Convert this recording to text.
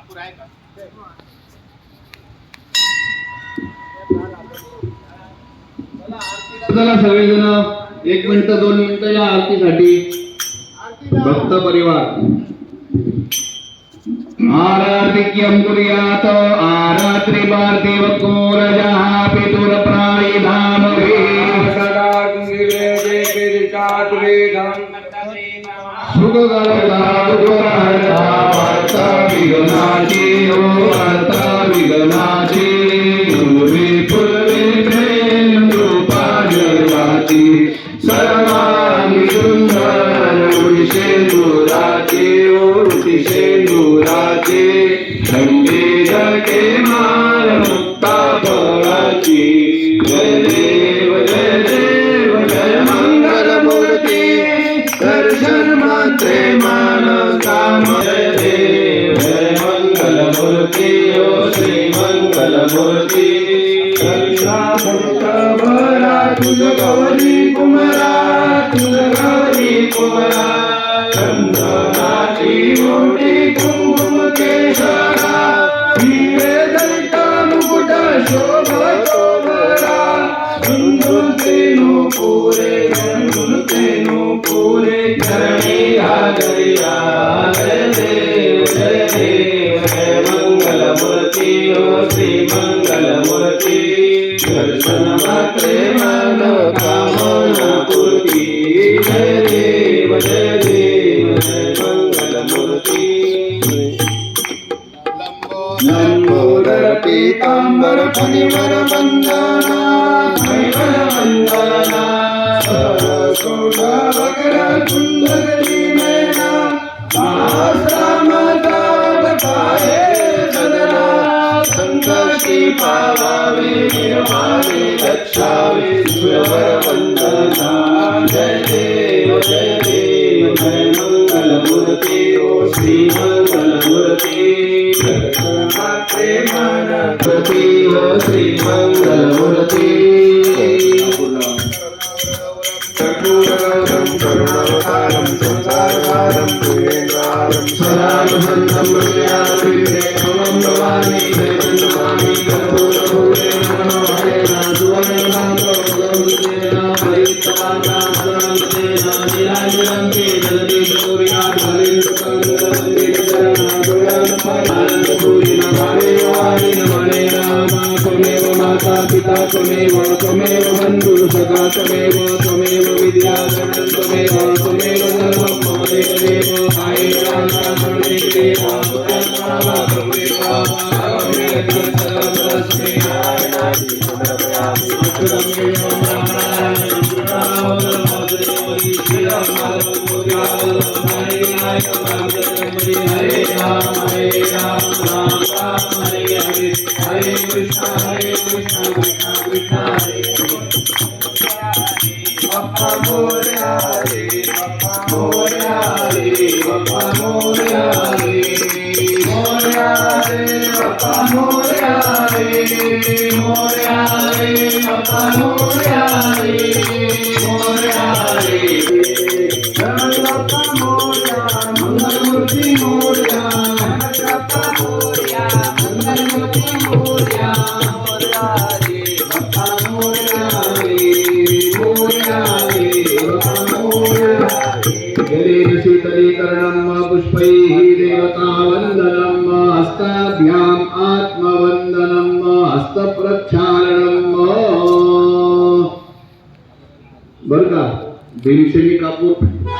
कापूर आहे का? चला सगळेजण 1 मिनिट 2 मिनिटं या आरतीसाठी. भक्त परिवार आरतिक्यं कुर्यात् आरात्रि पार्थिव कोरजः पितुर प्रायिधामवे सदा कुंगिरे केरिकात्रेधं सुखगलता दुर्हरता वार्ता विघ्नाची ओ वार्ता विघ्नाची पूर्वी पूर्वी प्रेम रूपा जगाची सर्वांगी सुंदर उडिशे दुराची उडिशे दुराची खंडे जगे मार मुक्ता फळाची जय देव जय मंगल मूर्ती दर्शन मात्रे मान काम जय देव जय मंगल मूर्ती ओ श्री मंगल मूर्ती दर्शा भक्त भरा तुझ गौरी कुमरा तुझ गौरी कुमरा चंदनाची मोठी कुंकुम केशरा हिरे दलिता मुकुट शोभतो बरा गुंजुतेनु पुरे करणी हागरिया जय देव जय मंगल मूर्ती ओ श्री मंगल मूर्ती दर्शन मात्रे मन कामना पूर्ती जय देव जय मंगल मूर्ती लंबोदर पीतांबर फणिवर वंदना वंदना सरसोड वक्र सुंदरी नैना आश्रमदाग पाये सदना संकटी पावावे निर्माणे रक्षावे सुरवर वंदना जय देव जय मंगल मूर्ती ओ श्री मंगल मूर्ती मात्रे मन प्रति ओ श्री मंगल मूर्ती चतुरं करुणावतारं संसारसारं पुरेन्द्रारं सदानुबन्धं हृदयाभिप्रेमं भवामि दैवन्नमामि कर्पूरभूते नमो हरेण सुवर्णमात्रं हरितवादां सदान्तेन निराजन्ते जगति गौर्यात् माता पिता त्वमेव त्वमेव बन्धुः सखा त्वमेव विद्या त्वमेव धर्मं मम देवदेव हरे राम राम राम हरे कृष्ण कृष्ण कृष्ण हरे बाप्पा मोरया रे बाप्पा मोरया रे बाप्पा मोरया रे मोरया रे बाप्पा मोरया रे मोरया रे बाप्पा मोरया रे मोरया रे बाप्पा मोरया मंगलमूर्ती मोरया बाप्पा मोरया मंगलमूर्ती मोरया मोरया रे बाप्पा मोरया शीतलीकरणं पुष्पैः देवतावन्दनं हस्ताभ्याम् आत्मवन्दनं हस्तप्रक्षालनं बरं का भीमसेनी कापूर